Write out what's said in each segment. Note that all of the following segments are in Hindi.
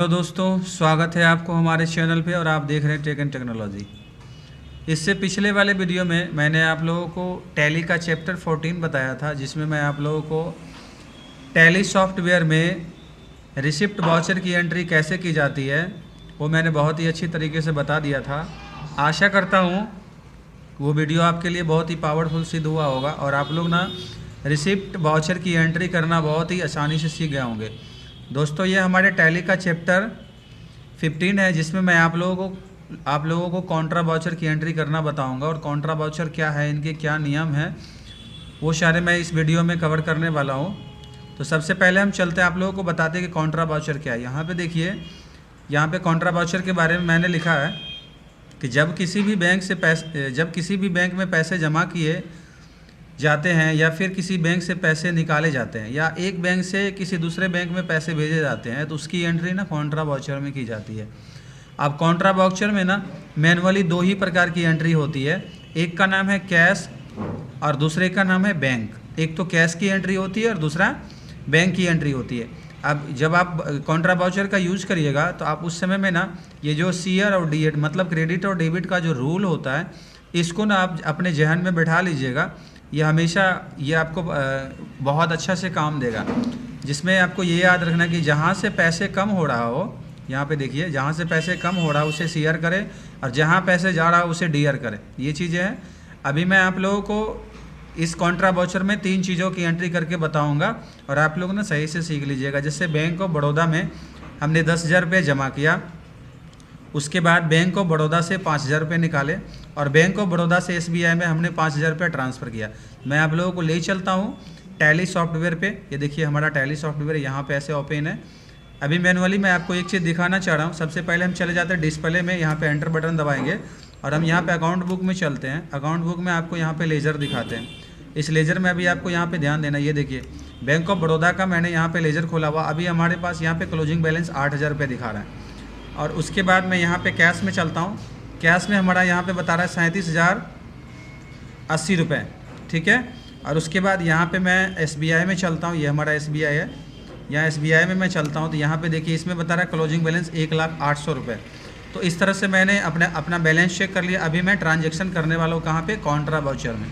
तो दोस्तों, स्वागत है आपको हमारे चैनल पे और आप देख रहे हैं टेक एंड टेक्नोलॉजी। इससे पिछले वाले वीडियो में मैंने आप लोगों को टैली का चैप्टर 14 बताया था, जिसमें मैं आप लोगों को टैली सॉफ्टवेयर में रिसिप्ट वाउचर की एंट्री कैसे की जाती है वो मैंने बहुत ही अच्छी तरीके से बता दिया था। आशा करता हूँ वो वीडियो आपके लिए बहुत ही पावरफुल सिद्ध हुआ होगा और आप लोग ना रिसिप्ट वाउचर की एंट्री करना बहुत ही आसानी से सीख गए होंगे। दोस्तों, ये हमारे टैली का चैप्टर 15 है, जिसमें मैं आप लोगों को कॉन्ट्रा वाउचर की एंट्री करना बताऊंगा और कॉन्ट्रा वाउचर क्या है, इनके क्या नियम हैं, वो सारे मैं इस वीडियो में कवर करने वाला हूं। तो सबसे पहले हम चलते हैं, आप लोगों को बताते हैं कि कॉन्ट्रा वाउचर क्या है। यहाँ पे देखिए, यहाँ पे कॉन्ट्रा वाउचर के बारे में मैंने लिखा है कि जब किसी भी बैंक में पैसे जमा किए जाते हैं या फिर किसी बैंक से पैसे निकाले जाते हैं या एक बैंक से किसी दूसरे बैंक में पैसे भेजे जाते हैं तो उसकी एंट्री ना कॉन्ट्रा वाउचर में की जाती है। अब कॉन्ट्रा वाउचर में ना मैनुअली दो ही प्रकार की एंट्री होती है, एक का नाम है कैश और दूसरे का नाम है बैंक। एक तो कैश की एंट्री होती है और दूसरा बैंक की एंट्री होती है। अब जब आप कॉन्ट्रा वाउचर का यूज करिएगा तो आप उस समय में ना ये जो सीआर और डीएड मतलब क्रेडिट और डेबिट का जो रूल होता है, इसको ना आप अपने जहन में बैठा लीजिएगा। ये हमेशा ये आपको बहुत अच्छा से काम देगा, जिसमें आपको ये याद रखना कि जहाँ से पैसे कम हो रहा हो, यहाँ पे देखिए, जहाँ से पैसे कम हो रहा है उसे सीआर करें और जहाँ पैसे जा रहा है उसे डीआर करें। ये चीज़ें हैं। अभी मैं आप लोगों को इस कॉन्ट्रा वाउचर में 3 चीज़ों की एंट्री करके बताऊँगा और आप लोग ना सही से सीख लीजिएगा। जैसे बैंक ऑफ बड़ौदा में हमने 10,000 रुपये जमा किया, उसके बाद बैंक ऑफ बड़ौदा से 5,000 रुपये निकाले और बैंक ऑफ बड़ौदा से एसबीआई में हमने 5,000 रुपये ट्रांसफ़र किया। मैं आप लोगों को ले चलता हूँ टैली सॉफ्टवेयर पे। ये देखिए, हमारा टैली सॉफ्टवेयर यहाँ पे ऐसे ओपन है। अभी मैनुअली मैं आपको एक चीज़ दिखाना चाह रहा हूँ। सबसे पहले हम चले जाते हैं डिस्प्ले में, यहाँ पे एंटर बटन दबाएंगे और हम यहाँ पे अकाउंट बुक में चलते हैं। अकाउंट बुक में आपको यहाँ पे लेजर दिखाते हैं। इस लेजर में अभी आपको यहाँ पे ध्यान देना, ये देखिए बैंक ऑफ बड़ौदा का मैंने यहाँ पे लेजर खोला हुआ। अभी हमारे पास यहाँ पे क्लोजिंग बैलेंस 8,000 रुपये दिखा रहा है। और उसके बाद मैं यहाँ पे कैश में चलता हूँ। कैश में हमारा यहाँ पे बता रहा है 37,080 रुपये, ठीक है। और उसके बाद यहाँ पे मैं एसबीआई में चलता हूँ। ये हमारा एसबीआई है। यहाँ एसबीआई में मैं चलता हूँ तो यहाँ पे देखिए, इसमें बता रहा है क्लोजिंग बैलेंस 1,08,000 रुपये। तो इस तरह से मैंने अपना बैलेंस चेक कर लिया। अभी मैं ट्रांजेक्शन करने वाला हूँ कहाँ पे, कॉन्ट्रा वाउचर में।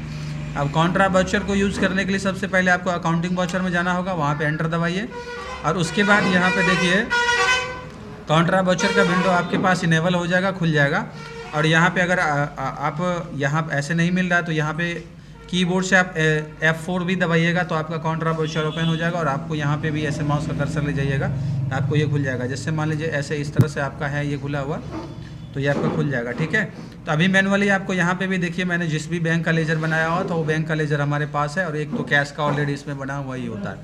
अब कॉन्ट्रा वाउचर को यूज़ करने के लिए सबसे पहले आपको अकाउंटिंग वाउचर में जाना होगा, वहाँ पर एंटर दबाइए और उसके बाद यहाँ पर देखिए कॉन्ट्रा वाउचर का विंडो आपके पास इनेबल हो जाएगा, खुल जाएगा। और यहाँ पे अगर आप यहाँ ऐसे नहीं मिल रहा है तो यहाँ पे कीबोर्ड से आप F4 भी दबाइएगा तो आपका कॉन्ट्रा वाउचर ओपन हो जाएगा। और आपको यहाँ पे भी ऐसे माउस का कर्सर ले जाइएगा, आपको ये खुल जाएगा। जैसे मान लीजिए ऐसे इस तरह से आपका है ये खुला हुआ, तो ये आपका खुल जाएगा, ठीक है। तो अभी मैनुअली आपको यहाँ पे भी देखिए, मैंने जिस भी बैंक का लेजर बनाया हुआ तो वो बैंक का लेजर हमारे पास है और एक तो कैश का ऑलरेडी इसमें बना हुआ ही होता है।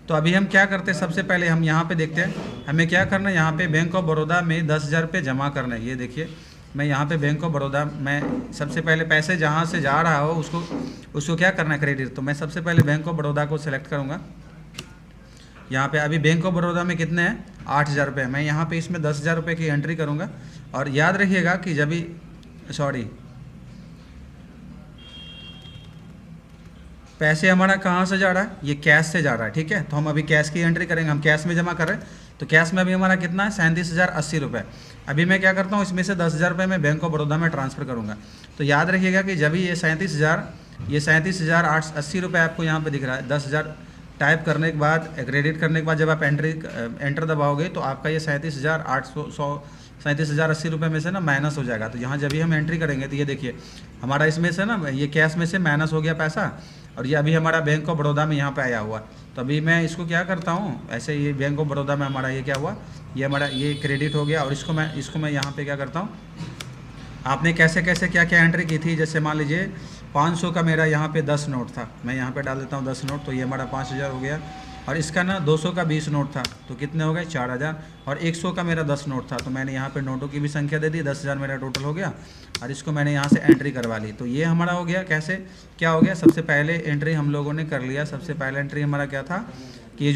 तो अभी हम क्या करते हैं, सबसे पहले हम यहाँ पे देखते हैं हमें क्या करना है। यहाँ पे बैंक ऑफ बड़ौदा में 10,000 रुपये जमा करना है। ये देखिए, मैं यहाँ पे बैंक ऑफ बड़ौदा में सबसे पहले पैसे जहाँ से जा रहा हो उसको क्या करना है, क्रेडिट। तो मैं सबसे पहले बैंक ऑफ बड़ौदा को सिलेक्ट करूँगा। यहाँ पे अभी बैंक ऑफ बड़ौदा में कितने हैं, 8,000 रुपये। मैं यहाँ पे इसमें 10,000 रुपये की एंट्री करूँगा। और याद रखिएगा कि जब भी पैसे हमारा कहाँ से जा रहा है, ये कैश से जा रहा है, ठीक है। तो हम अभी कैश की एंट्री करेंगे। हम कैश में जमा कर रहे हैं तो कैश में अभी हमारा कितना है, 37,080 रुपये। अभी मैं क्या करता हूँ, इसमें से 10,000 रुपये मैं बैंक ऑफ बड़ौदा में ट्रांसफ़र करूँगा। तो याद रखिएगा कि जब ये 37,080 रुपये आपको यहाँ पे दिख रहा है, 10,000 टाइप करने के बाद, क्रेडिट करने के बाद जब आप एंटर दबाओगे तो आपका ये 37,080 रुपये में से ना माइनस हो जाएगा। तो यहाँ जब भी हम एंट्री करेंगे तो ये देखिए हमारा इसमें से ना ये कैश में से माइनस हो गया पैसा और ये अभी हमारा बैंक ऑफ बड़ौदा में यहाँ पे आया हुआ। तो अभी मैं इसको क्या करता हूँ, ऐसे ये बैंक ऑफ बड़ौदा में हमारा ये क्या हुआ, ये हमारा ये क्रेडिट हो गया। और इसको मैं यहाँ पे क्या करता हूँ, आपने कैसे कैसे क्या क्या एंट्री की थी। जैसे मान लीजिए 500 का मेरा यहाँ पे 10 नोट था, मैं यहाँ पे डाल देता हूँ 10 नोट, तो ये हमारा 5,000 हो गया। और इसका ना 200 का 20 नोट था तो कितने हो गए, 4,000। और 100 का मेरा 10 नोट था तो मैंने यहाँ पे नोटों की भी संख्या दे दी, 10,000 मेरा टोटल हो गया। और इसको मैंने यहाँ से एंट्री करवा ली। तो ये हमारा हो गया। कैसे क्या हो गया, सबसे पहले एंट्री हम लोगों ने कर लिया। सबसे पहले एंट्री हमारा क्या था कि ये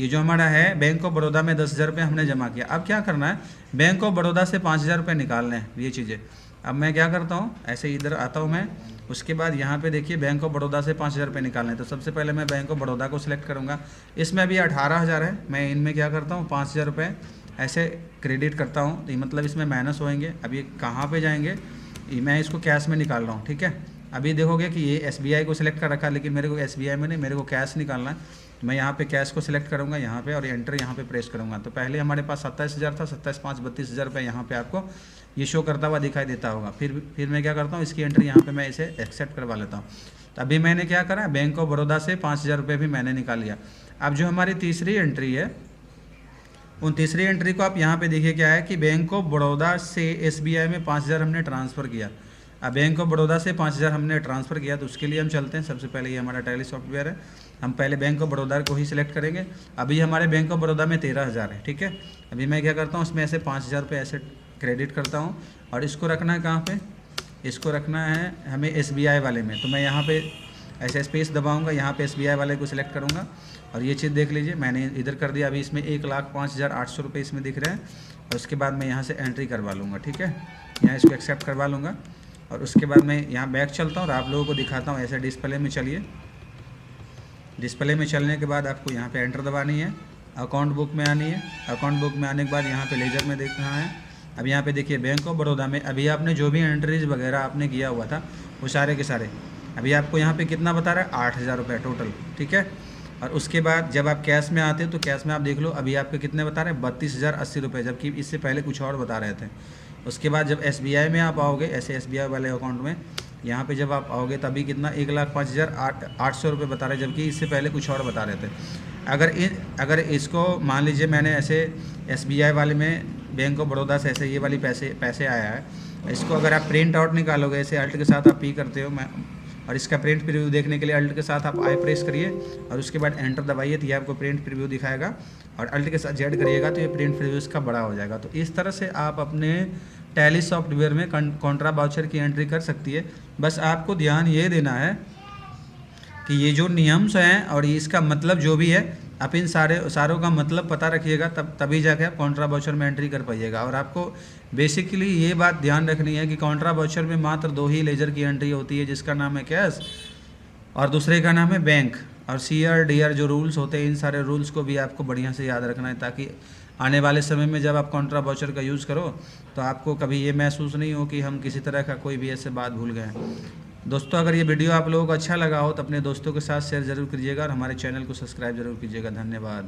जो हमारा है बैंक ऑफ बड़ौदा में 10,000 रुपये हमने जमा किया। अब क्या करना है, बैंक ऑफ बड़ौदा से 5,000 रुपये निकालने हैं ये चीज़ें। अब मैं क्या करता हूँ, ऐसे इधर आता हूँ मैं, उसके बाद यहाँ पे देखिए बैंक ऑफ बड़ौदा से 5,000 रुपये निकालने हैं। तो सबसे पहले मैं बैंक ऑफ बड़ौदा को सिलेक्ट करूँगा। इसमें अभी 18,000 है, मैं इनमें क्या करता हूँ 5,000 रुपये ऐसे क्रेडिट करता हूँ, तो मतलब इसमें माइनस होएंगे। अब ये कहाँ पे जाएंगे, मैं इसको कैश में निकाल रहा हूँ, ठीक है। अभी देखोगे कि ये SBI को सिलेक्ट कर रखा है, लेकिन मेरे को SBI में नहीं, मेरे को कैश निकालना है। तो मैं यहाँ पे कैश को सिलेक्ट करूँगा यहाँ पे, और एंटर यहाँ पे प्रेस करूँगा। तो पहले हमारे पास 27,000 था, 27,500 32,000 रुपये यहाँ पे आपको ये शो करता हुआ दिखाई देता होगा। फिर मैं क्या करता हूँ, इसकी एंट्री यहाँ पे मैं इसे एक्सेप्ट करवा लेता हूँ। तो अभी मैंने क्या करा, बैंक ऑफ बड़ौदा से 5,000 रुपये भी मैंने निकाल लिया। अब जो हमारी तीसरी एंट्री है, उन तीसरी एंट्री को आप यहाँ पे देखिए क्या है कि बैंक ऑफ बड़ौदा से SBI में 5,000 हमने ट्रांसफ़र किया। अब बैंक ऑफ बड़ौदा से 5,000 हमने ट्रांसफ़र किया, तो उसके लिए हम चलते हैं। सबसे पहले ये हमारा टैली सॉफ्टवेयर है, हम पहले बैंक ऑफ बड़ौदा को ही सिलेक्ट करेंगे। अभी हमारे बैंक ऑफ बड़ौदा में 13,000 है, ठीक है। अभी मैं क्या करता हूँ, इसमें ऐसे 5,000 रुपये ऐसे क्रेडिट करता हूँ, और इसको रखना है कहाँ पे, इसको रखना है हमें SBI वाले में। तो मैं यहाँ पे ऐसे स्पेस दबाऊंगा, यहाँ पे SBI वाले को सिलेक्ट करूँगा, और ये चीज़ देख लीजिए मैंने इधर कर दिया। अभी इसमें 1,05,800 रुपये इसमें दिख रहे हैं, और उसके बाद मैं यहाँ से एंट्री करवा लूँगा, ठीक है। यहाँ इसको एक्सेप्ट करवा लूँगा, और उसके बाद मैं यहाँ बैक चलता हूँ और आप लोगों को दिखाता हूँ। ऐसे डिस्प्ले में चलिए, डिस्प्ले में चलने के बाद आपको यहाँ पे एंटर दबानी है, अकाउंट बुक में आनी है। अकाउंट बुक में आने के बाद यहाँ पे लेजर में देखना है। अब यहाँ पे देखिए बैंक ऑफ बड़ौदा में अभी आपने जो भी एंट्रीज वगैरह आपने किया हुआ था वो सारे के सारे अभी आपको यहाँ पे कितना बता रहा है, 8,000 रुपये टोटल, ठीक है। और उसके बाद जब आप कैश में आते हो तो कैश में आप देख लो अभी आपके कितने बता रहे हैं, 32,080 रुपये, जबकि इससे पहले कुछ और बता रहे थे। उसके बाद जब SBI में आप आओगे, ऐसे SBI वाले अकाउंट में यहाँ पे जब आप आओगे तभी कितना 1,05,800 रुपये बता रहे हैं, जबकि इससे पहले कुछ और बता रहे थे। अगर इसको मान लीजिए मैंने ऐसे SBI वाले में बैंक ऑफ बड़ौदा से ऐसे ये वाली पैसे आया है, इसको अगर आप प्रिंट आउट निकालोगे, ऐसे अल्ट के साथ आप P करते हो, मैं और इसका प्रिंट प्रीव्यू देखने के लिए अल्ट के साथ आप आई प्रेस करिए, और उसके बाद एंटर दबाइए, तो ये आपको प्रिंट प्रीव्यू दिखाएगा, और अल्ट के साथ जेड करिएगा तो ये प्रिंट प्रीव्यू इसका बड़ा हो जाएगा। तो इस तरह से आप अपने टैली सॉफ्टवेयर में कॉन्ट्रा वाउचर की एंट्री कर सकती है। बस आपको ध्यान ये देना है कि ये जो नियम्स हैं और इसका मतलब जो भी है, आप इन सारों का मतलब पता रखिएगा, तभी जाके आप कॉन्ट्रा वाउचर में एंट्री कर पाइएगा। और आपको बेसिकली ये बात ध्यान रखनी है कि कॉन्ट्रा वाउचर में मात्र 2 ही लेजर की एंट्री होती है, जिसका नाम है कैश और दूसरे का नाम है बैंक। और CR, DR जो रूल्स होते हैं, इन सारे रूल्स को भी आपको बढ़िया से याद रखना है, ताकि आने वाले समय में जब आप कॉन्ट्रा वाउचर का यूज़ करो तो आपको कभी ये महसूस नहीं हो कि हम किसी तरह का कोई भी ऐसे बात भूल गए हैं। दोस्तों, अगर ये वीडियो आप लोगों को अच्छा लगा हो तो अपने दोस्तों के साथ शेयर ज़रूर कीजिएगा, और हमारे चैनल को सब्सक्राइब ज़रूर कीजिएगा। धन्यवाद।